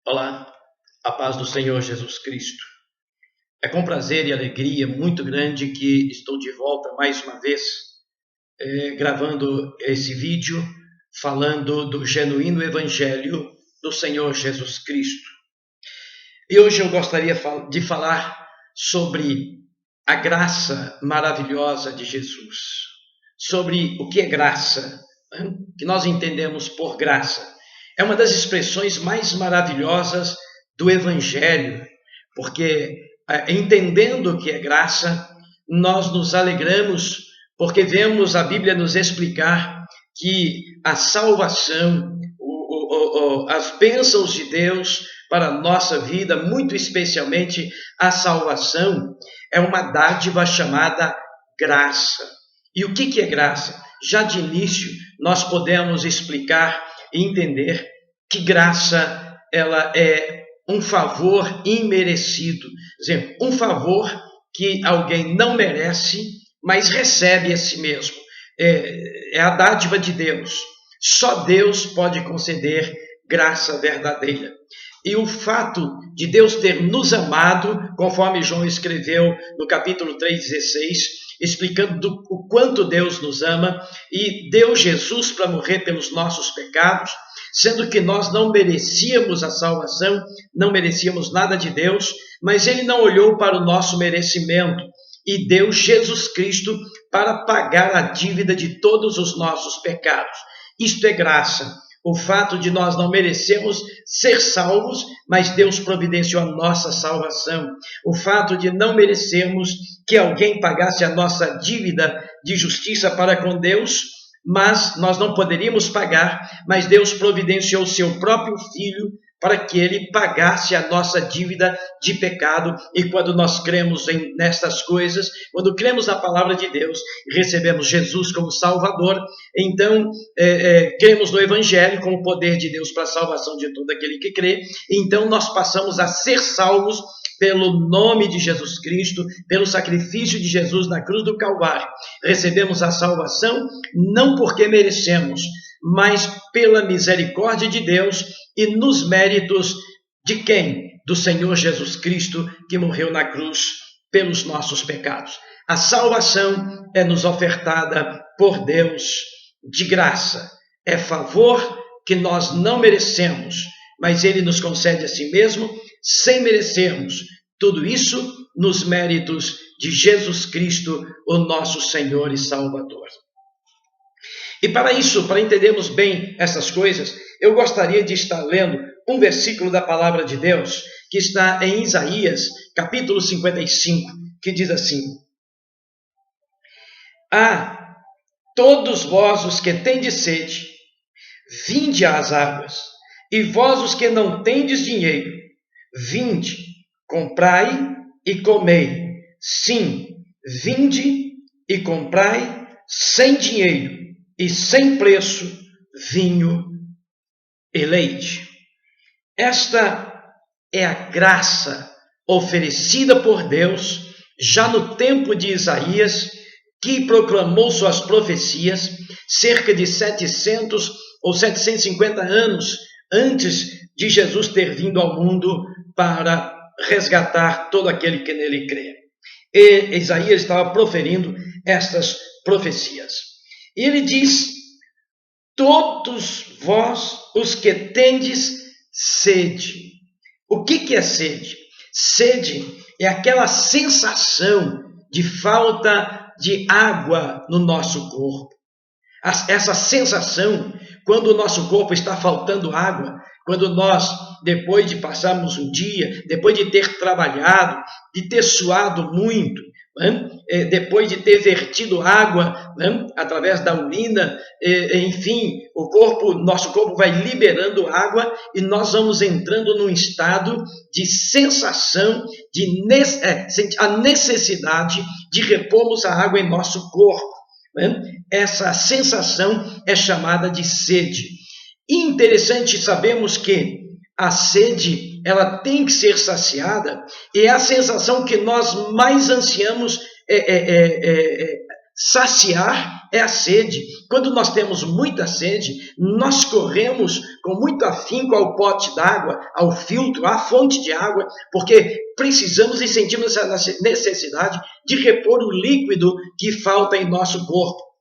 Olá, a paz do Senhor Jesus Cristo. É com prazer e alegria muito grande que estou de volta mais uma vez, gravando esse vídeo, falando do genuíno Evangelho do Senhor Jesus Cristo. E hoje eu gostaria de falar sobre a graça maravilhosa de Jesus, sobre o que é graça, que nós entendemos por graça. É uma das expressões mais maravilhosas do Evangelho, porque entendendo o que é graça, nós nos alegramos, porque vemos a Bíblia nos explicar que a salvação, as bênçãos de Deus para a nossa vida, muito especialmente a salvação, é uma dádiva chamada graça. E o que é graça? Já de início, nós podemos explicar e entender que graça ela é um favor imerecido, quer dizer, um favor que alguém não merece, mas recebe a si mesmo. É a dádiva de Deus. Só Deus pode conceder graça verdadeira. E o fato de Deus ter nos amado, conforme João escreveu no capítulo 3,16, explicando o quanto Deus nos ama, e deu Jesus para morrer pelos nossos pecados, sendo que nós não merecíamos a salvação, não merecíamos nada de Deus, mas Ele não olhou para o nosso merecimento e deu Jesus Cristo para pagar a dívida de todos os nossos pecados. Isto é graça. O fato de nós não merecermos ser salvos, mas Deus providenciou a nossa salvação. O fato de não merecermos que alguém pagasse a nossa dívida de justiça para com Deus, mas nós não poderíamos pagar, mas Deus providenciou o seu próprio Filho para que ele pagasse a nossa dívida de pecado. E quando nós cremos nestas coisas, quando cremos na palavra de Deus e recebemos Jesus como Salvador, então cremos no Evangelho como o poder de Deus para a salvação de todo aquele que crê, então nós passamos a ser salvos pelo nome de Jesus Cristo, pelo sacrifício de Jesus na cruz do Calvário. Recebemos a salvação não porque merecemos, mas pela misericórdia de Deus e nos méritos de quem? Do Senhor Jesus Cristo, que morreu na cruz pelos nossos pecados. A salvação é nos ofertada por Deus de graça. É favor que nós não merecemos, mas Ele nos concede a si mesmo sem merecermos. Tudo isso nos méritos de Jesus Cristo, o nosso Senhor e Salvador. E para isso, para entendermos bem essas coisas, eu gostaria de estar lendo um versículo da palavra de Deus, que está em Isaías, capítulo 55, que diz assim: todos vós os que tendes sede, vinde às águas, e vós os que não tendes dinheiro, vinde, comprai e comei. Sim, vinde e comprai sem dinheiro e sem preço vinho e leite. Esta é a graça oferecida por Deus já no tempo de Isaías, que proclamou suas profecias cerca de 700 ou 750 anos antes de Jesus ter vindo ao mundo para resgatar todo aquele que nele crê. E Isaías estava proferindo estas profecias. E ele diz: todos vós os que tendes sede. O que é sede? Sede é aquela sensação de falta de água no nosso corpo. Essa sensação, quando o nosso corpo está faltando água, quando nós, depois de passarmos um dia, depois de ter trabalhado, de ter suado muito, depois de ter vertido água através da urina, enfim, nosso corpo vai liberando água e nós vamos entrando num estado de sensação, a necessidade de repormos a água em nosso corpo. Essa sensação é chamada de sede. E interessante, sabemos que a sede ela tem que ser saciada, e é a sensação que nós mais ansiamos Saciar é a sede. Quando nós temos muita sede, nós corremos com muito afinco ao pote d'água, ao filtro, à fonte de água, porque precisamos e sentimos essa necessidade de repor o líquido que falta em nosso corpo.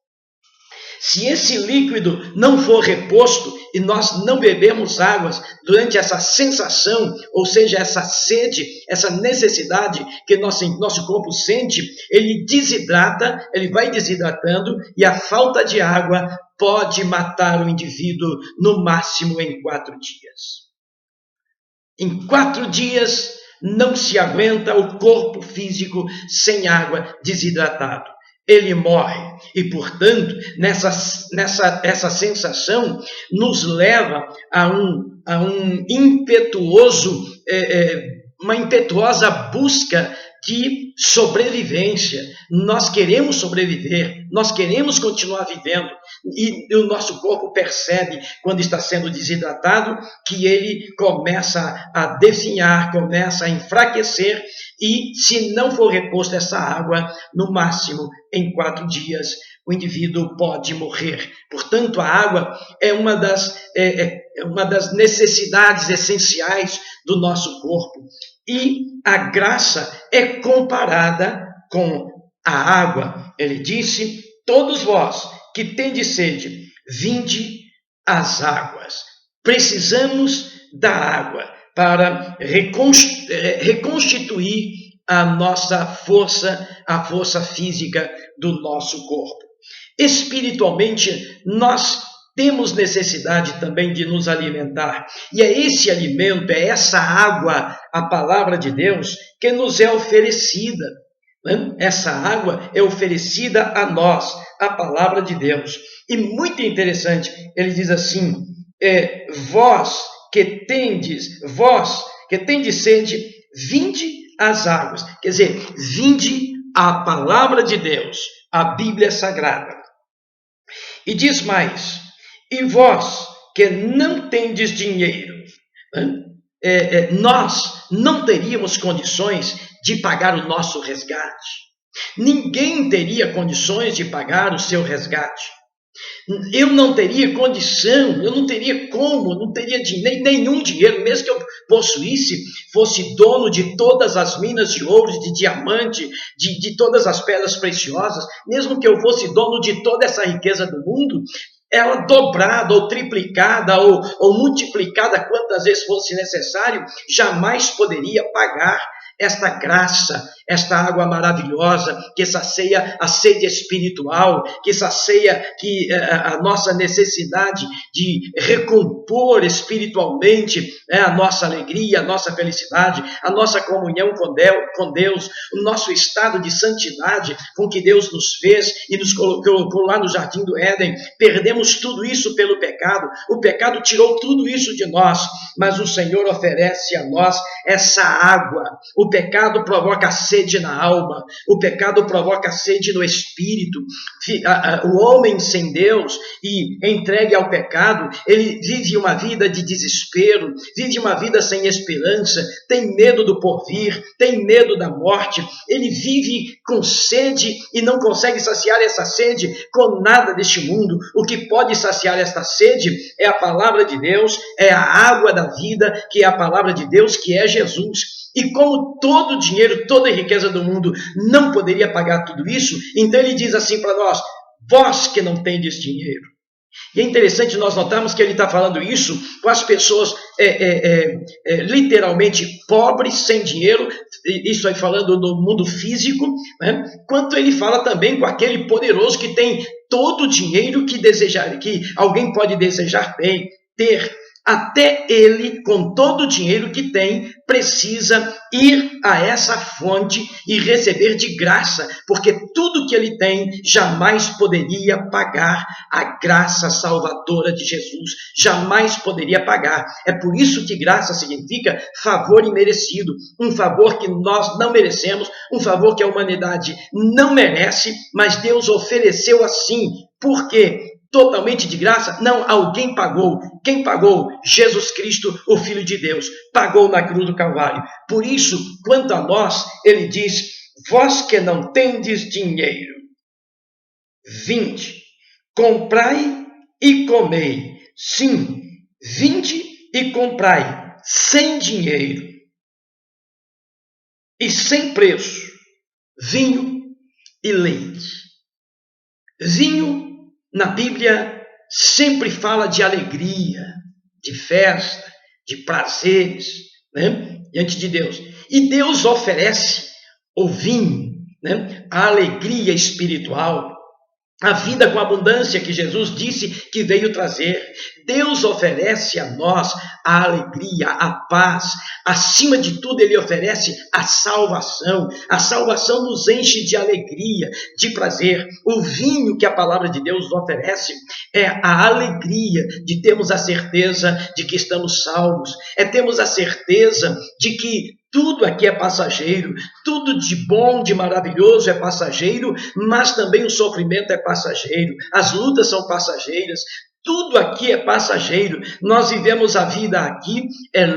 Se esse líquido não for reposto e nós não bebemos águas durante essa sensação, ou seja, essa sede, essa necessidade que nosso corpo sente, ele desidrata, ele vai desidratando e a falta de água pode matar o indivíduo no máximo em 4 dias. Em 4 dias não se aguenta o corpo físico sem água, desidratado. Ele morre. E, portanto, essa sensação nos leva a um impetuoso, uma impetuosa busca de sobrevivência. Nós queremos sobreviver, nós queremos continuar vivendo. E o nosso corpo percebe, quando está sendo desidratado, que ele começa a definhar, começa a enfraquecer, e se não for reposta essa água, no máximo em 4 dias, o indivíduo pode morrer. Portanto, a água é uma das necessidades essenciais do nosso corpo. E a graça é comparada com a água. Ele disse: todos vós que tendes sede, vinde às águas. Precisamos da água para reconstituir a nossa força, a força física do nosso corpo. Espiritualmente, nós temos necessidade também de nos alimentar. E é esse alimento, é essa água, a palavra de Deus, que nos é oferecida. Essa água é oferecida a nós, a palavra de Deus. E muito interessante, ele diz assim: vós que tendes sede, vinde às águas. Quer dizer, vinde à palavra de Deus, a Bíblia Sagrada. E diz mais: e vós que não tendes dinheiro, nós não teríamos condições de pagar o nosso resgate. Ninguém teria condições de pagar o seu resgate. Eu não teria condição, eu não teria como, não teria nenhum dinheiro, mesmo que eu possuísse, fosse dono de todas as minas de ouro, de diamante, de todas as pedras preciosas, mesmo que eu fosse dono de toda essa riqueza do mundo, ela dobrada ou triplicada ou multiplicada quantas vezes fosse necessário, jamais poderia pagar esta graça, esta água maravilhosa que sacia a sede espiritual, que sacia a nossa necessidade de recompor espiritualmente a nossa alegria, a nossa felicidade, a nossa comunhão com Deus, o nosso estado de santidade com que Deus nos fez e nos colocou lá no Jardim do Éden. Perdemos tudo isso pelo pecado. O pecado tirou tudo isso de nós, mas o Senhor oferece a nós essa água. O pecado provoca sede na alma, o pecado provoca sede no espírito. O homem sem Deus e entregue ao pecado, ele vive uma vida de desespero, vive uma vida sem esperança, tem medo do porvir, tem medo da morte, ele vive com sede e não consegue saciar essa sede com nada deste mundo. O que pode saciar esta sede é a palavra de Deus, é a água da vida, que é a palavra de Deus, que é Jesus. E como todo o dinheiro, toda a riqueza do mundo não poderia pagar tudo isso, então ele diz assim para nós: vós que não tendes dinheiro. E é interessante nós notarmos que ele está falando isso com as pessoas literalmente pobres, sem dinheiro, isso aí falando no mundo físico, né? Quanto ele fala também com aquele poderoso que tem todo o dinheiro que alguém pode desejar ter. Até ele, com todo o dinheiro que tem, precisa ir a essa fonte e receber de graça, porque tudo que ele tem jamais poderia pagar a graça salvadora de Jesus, jamais poderia pagar. É por isso que graça significa favor imerecido, um favor que nós não merecemos, um favor que a humanidade não merece, mas Deus ofereceu assim. Por quê? Totalmente de graça? Não, alguém pagou. Quem pagou? Jesus Cristo, o Filho de Deus, pagou na cruz do Calvário. Por isso, quanto a nós, ele diz: vós que não tendes dinheiro. vinde, comprai e comei. Sim, vinde e comprai, sem dinheiro e sem preço, vinho e leite. Vinho, na Bíblia, sempre fala de alegria, de festa, de prazeres, né, diante de Deus. E Deus oferece o vinho, né, a alegria espiritual, a vida com abundância que Jesus disse que veio trazer. Deus oferece a nós a alegria, a paz. Acima de tudo, Ele oferece a salvação. A salvação nos enche de alegria, de prazer. O vinho que a palavra de Deus nos oferece é a alegria de termos a certeza de que estamos salvos. É termos a certeza de que tudo aqui é passageiro, tudo de bom, de maravilhoso é passageiro, mas também o sofrimento é passageiro, as lutas são passageiras, tudo aqui é passageiro. Nós vivemos a vida aqui,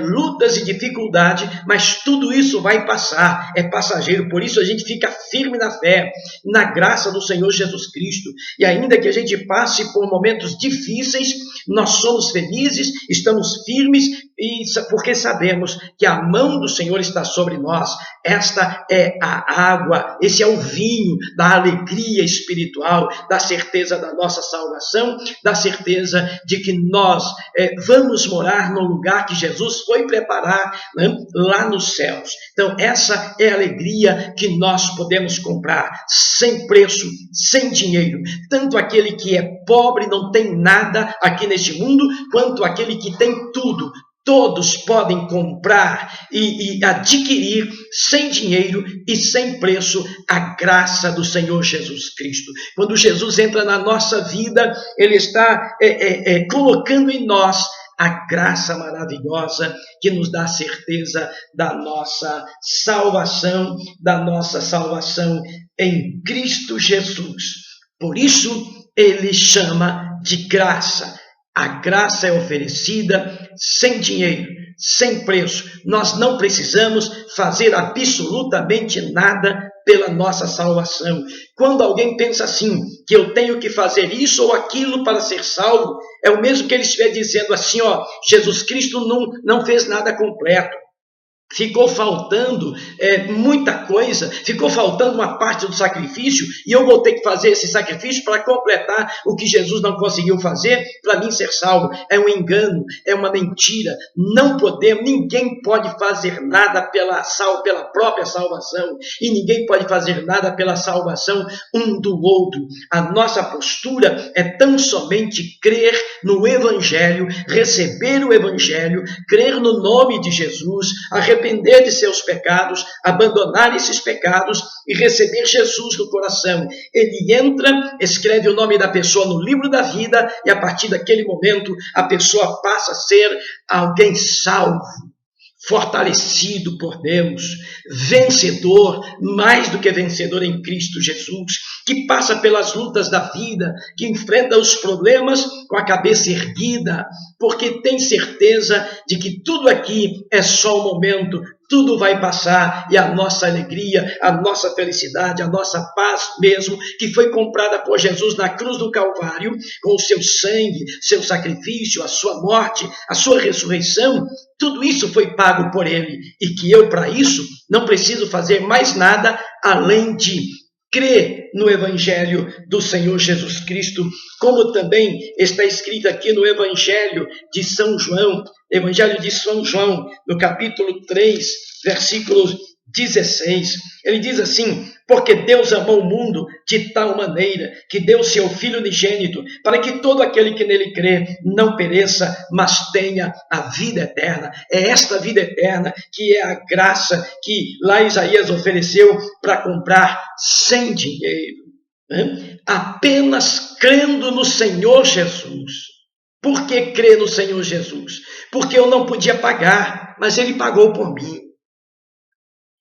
lutas e dificuldade, mas tudo isso vai passar, é passageiro. Por isso a gente fica firme na fé, na graça do Senhor Jesus Cristo. E ainda que a gente passe por momentos difíceis, nós somos felizes, estamos firmes, porque sabemos que a mão do Senhor está sobre nós. Esta é a água, esse é o vinho da alegria espiritual, da certeza da nossa salvação, da certeza de que nós vamos morar no lugar que Jesus foi preparar, né, lá nos céus. Então essa é a alegria que nós podemos comprar sem preço, sem dinheiro. Tanto aquele que é pobre, não tem nada aqui neste mundo, quanto aquele que tem tudo. Todos podem comprar e adquirir sem dinheiro e sem preço a graça do Senhor Jesus Cristo. Quando Jesus entra na nossa vida, Ele está colocando em nós a graça maravilhosa que nos dá a certeza da nossa salvação em Cristo Jesus. Por isso, Ele chama de graça. A graça é oferecida sem dinheiro, sem preço. Nós não precisamos fazer absolutamente nada pela nossa salvação. Quando alguém pensa assim, que eu tenho que fazer isso ou aquilo para ser salvo, é o mesmo que ele estiver dizendo assim, Jesus Cristo não fez nada completo. Ficou faltando muita coisa, ficou faltando uma parte do sacrifício e eu vou ter que fazer esse sacrifício para completar o que Jesus não conseguiu fazer para mim ser salvo. É um engano, é uma mentira. Não podemos, ninguém pode fazer nada pela própria salvação e ninguém pode fazer nada pela salvação um do outro. A nossa postura é tão somente crer no Evangelho, receber o Evangelho, crer no nome de Jesus, arrepender de seus pecados, abandonar esses pecados e receber Jesus no coração. Ele entra, escreve o nome da pessoa no livro da vida e a partir daquele momento a pessoa passa a ser alguém salvo, fortalecido por Deus, vencedor, mais do que vencedor em Cristo Jesus, que passa pelas lutas da vida, que enfrenta os problemas com a cabeça erguida, porque tem certeza de que tudo aqui é só um momento, tudo vai passar e a nossa alegria, a nossa felicidade, a nossa paz mesmo, que foi comprada por Jesus na cruz do Calvário, com o seu sangue, seu sacrifício, a sua morte, a sua ressurreição, tudo isso foi pago por Ele e que eu, para isso, não preciso fazer mais nada além de crer no Evangelho do Senhor Jesus Cristo, como também está escrito aqui no Evangelho de São João, no capítulo 3, versículo 16. Ele diz assim: porque Deus amou o mundo de tal maneira que deu seu Filho unigênito, para que todo aquele que nele crê não pereça, mas tenha a vida eterna. É esta vida eterna que é a graça que lá Isaías ofereceu para comprar sem dinheiro, né? Apenas crendo no Senhor Jesus. Por que crer no Senhor Jesus? Porque eu não podia pagar, mas Ele pagou por mim.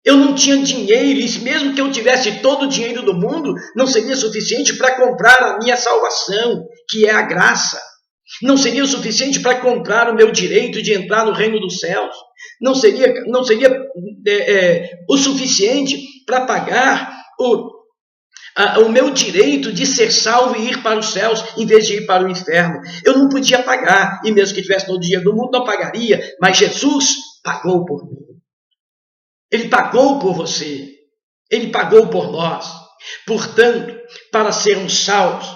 Eu não tinha dinheiro, e mesmo que eu tivesse todo o dinheiro do mundo, não seria suficiente para comprar a minha salvação, que é a graça. Não seria o suficiente para comprar o meu direito de entrar no reino dos céus. Não seria o suficiente para pagar o meu direito de ser salvo e ir para os céus em vez de ir para o inferno. Eu não podia pagar, e mesmo que tivesse todo o dinheiro do mundo, não pagaria, mas Jesus pagou por mim. Ele pagou por você. Ele pagou por nós. Portanto, para sermos salvos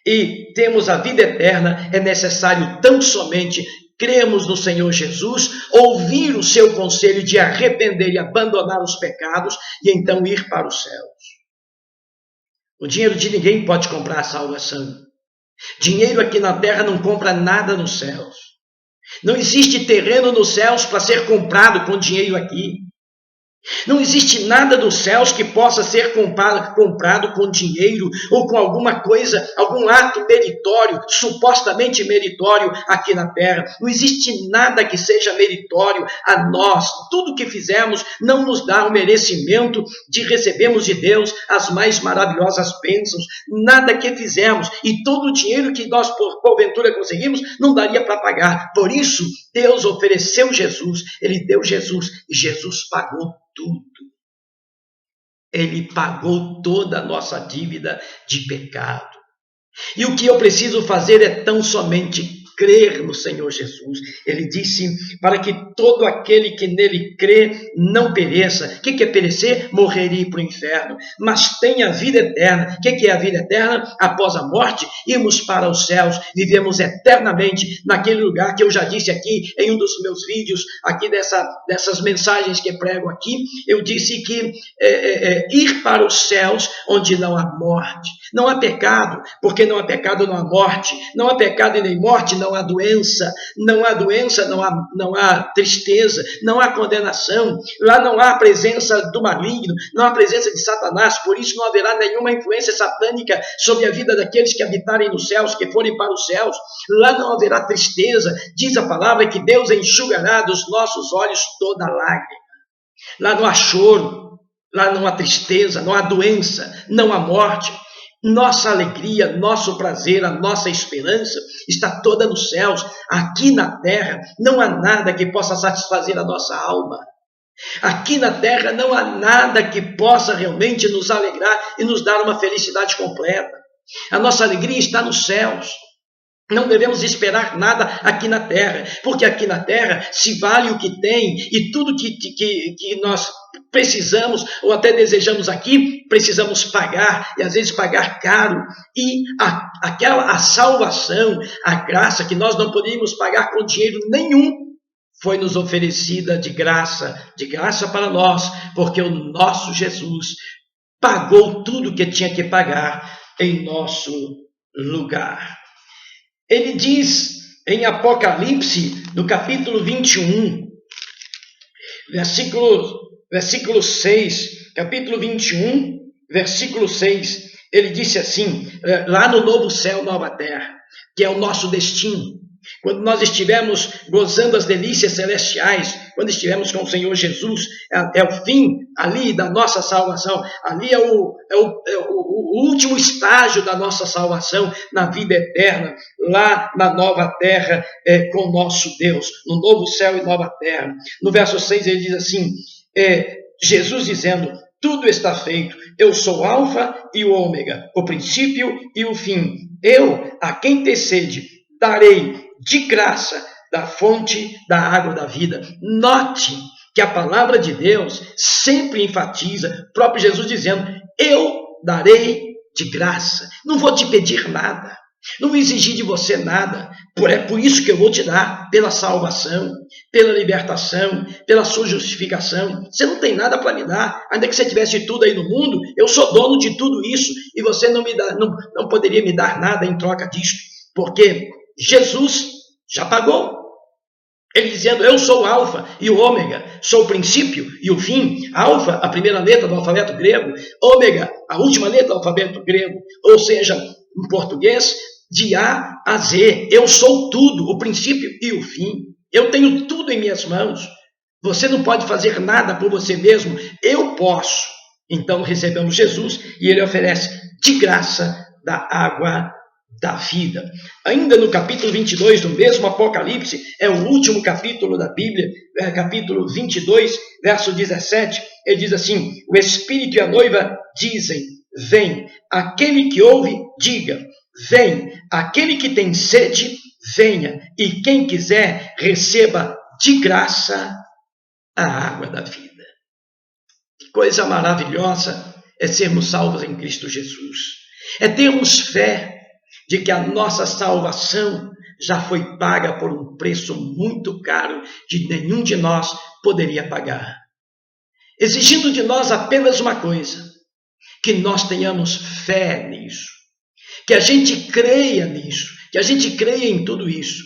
e termos a vida eterna, é necessário tão somente cremos no Senhor Jesus, ouvir o seu conselho de arrepender e abandonar os pecados e então ir para os céus. O dinheiro de ninguém pode comprar a salvação. Dinheiro aqui na terra não compra nada nos céus. Não existe terreno nos céus para ser comprado com dinheiro aqui. Não existe nada dos céus que possa ser comprado com dinheiro ou com alguma coisa, algum ato meritório, supostamente meritório aqui na terra. Não existe nada que seja meritório a nós. Tudo que fizemos não nos dá o merecimento de recebermos de Deus as mais maravilhosas bênçãos. Nada que fizemos e todo o dinheiro que nós porventura conseguimos não daria para pagar. Por isso, Deus ofereceu Jesus, Ele deu Jesus e Jesus pagou tudo. Ele pagou toda a nossa dívida de pecado. E o que eu preciso fazer é tão somente crer no Senhor Jesus. Ele disse para que todo aquele que nele crê não pereça. O que é perecer? Morrer e ir para o inferno. Mas tenha a vida eterna. O que é a vida eterna? Após a morte, irmos para os céus, vivemos eternamente naquele lugar que eu já disse aqui em um dos meus vídeos, aqui dessas mensagens que prego aqui, eu disse que ir para os céus onde não há morte. Não há pecado, porque não há pecado, não há morte. Não há pecado e nem morte, não há doença. Não há doença, não há tristeza, não há condenação. Lá não há presença do maligno, não há presença de Satanás. Por isso não haverá nenhuma influência satânica sobre a vida daqueles que habitarem nos céus, que forem para os céus. Lá não haverá tristeza. Diz a palavra que Deus enxugará dos nossos olhos toda lágrima. Lá não há choro, lá não há tristeza, não há doença, não há morte. Nossa alegria, nosso prazer, a nossa esperança está toda nos céus. Aqui na terra não há nada que possa satisfazer a nossa alma. Aqui na terra não há nada que possa realmente nos alegrar e nos dar uma felicidade completa. A nossa alegria está nos céus. Não devemos esperar nada aqui na terra, porque aqui na terra se vale o que tem e tudo que nós precisamos ou até desejamos aqui, precisamos pagar e às vezes pagar caro. E a salvação, a graça que nós não poderíamos pagar com dinheiro nenhum, foi nos oferecida de graça para nós, porque o nosso Jesus pagou tudo que tinha que pagar em nosso lugar. Ele diz em Apocalipse, no capítulo 21, versículo 6, capítulo 21, versículo 6, ele disse assim, lá no novo céu, nova terra, que é o nosso destino, quando nós estivermos gozando as delícias celestiais, quando estivermos com o Senhor Jesus, é o fim ali da nossa salvação, ali é o último estágio da nossa salvação na vida eterna, lá na nova terra com o nosso Deus, no novo céu e nova terra. No verso 6 ele diz assim, Jesus dizendo, tudo está feito, eu sou o alfa e o ômega, o princípio e o fim. Eu, a quem ter sede, darei de graça da fonte da água da vida. Note que a palavra de Deus sempre enfatiza, o próprio Jesus dizendo, eu darei de graça, não vou te pedir nada, não vou exigir de você nada, é por isso que eu vou te dar, pela salvação, pela libertação, pela sua justificação. Você não tem nada para me dar, ainda que você tivesse tudo aí no mundo, eu sou dono de tudo isso, e você não poderia me dar nada em troca disso, porque Jesus já pagou. Ele dizendo, eu sou o alfa e o ômega, sou o princípio e o fim. Alfa, a primeira letra do alfabeto grego, ômega, a última letra do alfabeto grego, ou seja, em português, de A a Z. Eu sou tudo, o princípio e o fim. Eu tenho tudo em minhas mãos. Você não pode fazer nada por você mesmo, eu posso. Então recebemos Jesus e ele oferece de graça da água da vida. Ainda no capítulo 22 do mesmo Apocalipse, é o último capítulo da Bíblia, capítulo 22, verso 17, ele diz assim, o Espírito e a noiva dizem, vem. Aquele que ouve, diga, vem. Aquele que tem sede, venha. E quem quiser, receba de graça a água da vida. Que coisa maravilhosa é sermos salvos em Cristo Jesus. É termos fé de que a nossa salvação já foi paga por um preço muito caro que nenhum de nós poderia pagar. Exigindo de nós apenas uma coisa, que nós tenhamos fé nisso, que a gente creia nisso, que a gente creia em tudo isso.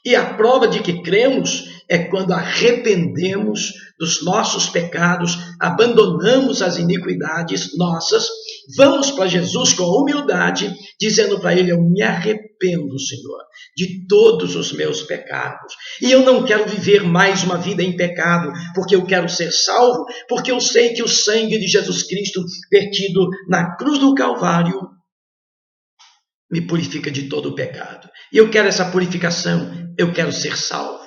E a prova de que cremos é quando arrependemos dos nossos pecados, abandonamos as iniquidades nossas, vamos para Jesus com humildade, dizendo para Ele, eu me arrependo, Senhor, de todos os meus pecados. E eu não quero viver mais uma vida em pecado, porque eu quero ser salvo, porque eu sei que o sangue de Jesus Cristo vertido na cruz do Calvário me purifica de todo o pecado. E eu quero essa purificação, eu quero ser salvo.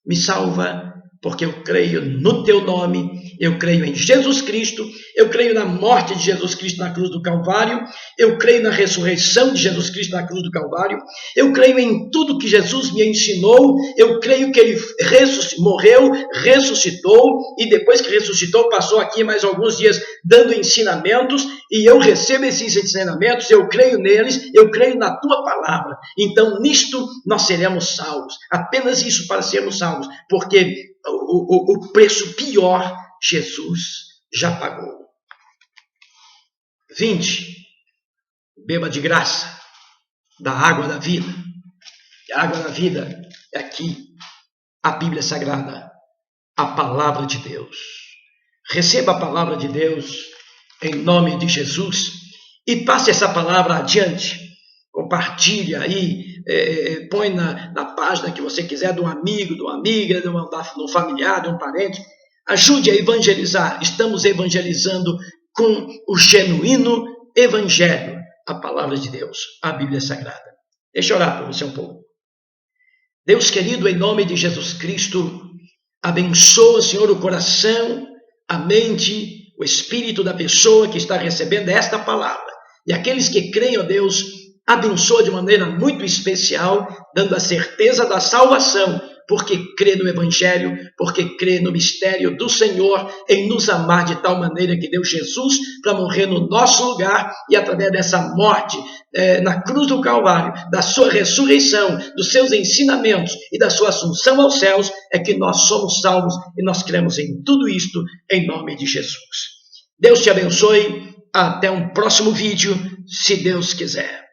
Me salva, porque eu creio no teu nome, eu creio em Jesus Cristo, eu creio na morte de Jesus Cristo na cruz do Calvário, eu creio na ressurreição de Jesus Cristo na cruz do Calvário, eu creio em tudo que Jesus me ensinou, eu creio que Ele morreu, ressuscitou, e depois que ressuscitou, passou aqui mais alguns dias dando ensinamentos, e eu recebo esses ensinamentos, eu creio neles, eu creio na tua palavra. Então, nisto nós seremos salvos, apenas isso para sermos salvos, porque o preço pior Jesus já pagou. Vinde, beba de graça da água da vida. E a água da vida é aqui, a Bíblia Sagrada, a palavra de Deus. Receba a palavra de Deus em nome de Jesus e passe essa palavra adiante. Compartilhe aí, põe na página que você quiser, de um amigo, de uma amiga, de um familiar, de um parente. Ajude a evangelizar. Estamos evangelizando com o genuíno evangelho, a palavra de Deus, a Bíblia Sagrada. Deixa eu orar para você um pouco. Deus querido, em nome de Jesus Cristo, abençoa, Senhor, o coração, a mente, o espírito da pessoa que está recebendo esta palavra. E aqueles que creem, ó Deus, abençoa de maneira muito especial, dando a certeza da salvação, porque crê no Evangelho, porque crê no mistério do Senhor, em nos amar de tal maneira que deu Jesus para morrer no nosso lugar, e através dessa morte na cruz do Calvário, da sua ressurreição, dos seus ensinamentos e da sua assunção aos céus, é que nós somos salvos, e nós cremos em tudo isto, em nome de Jesus. Deus te abençoe, até um próximo vídeo, se Deus quiser.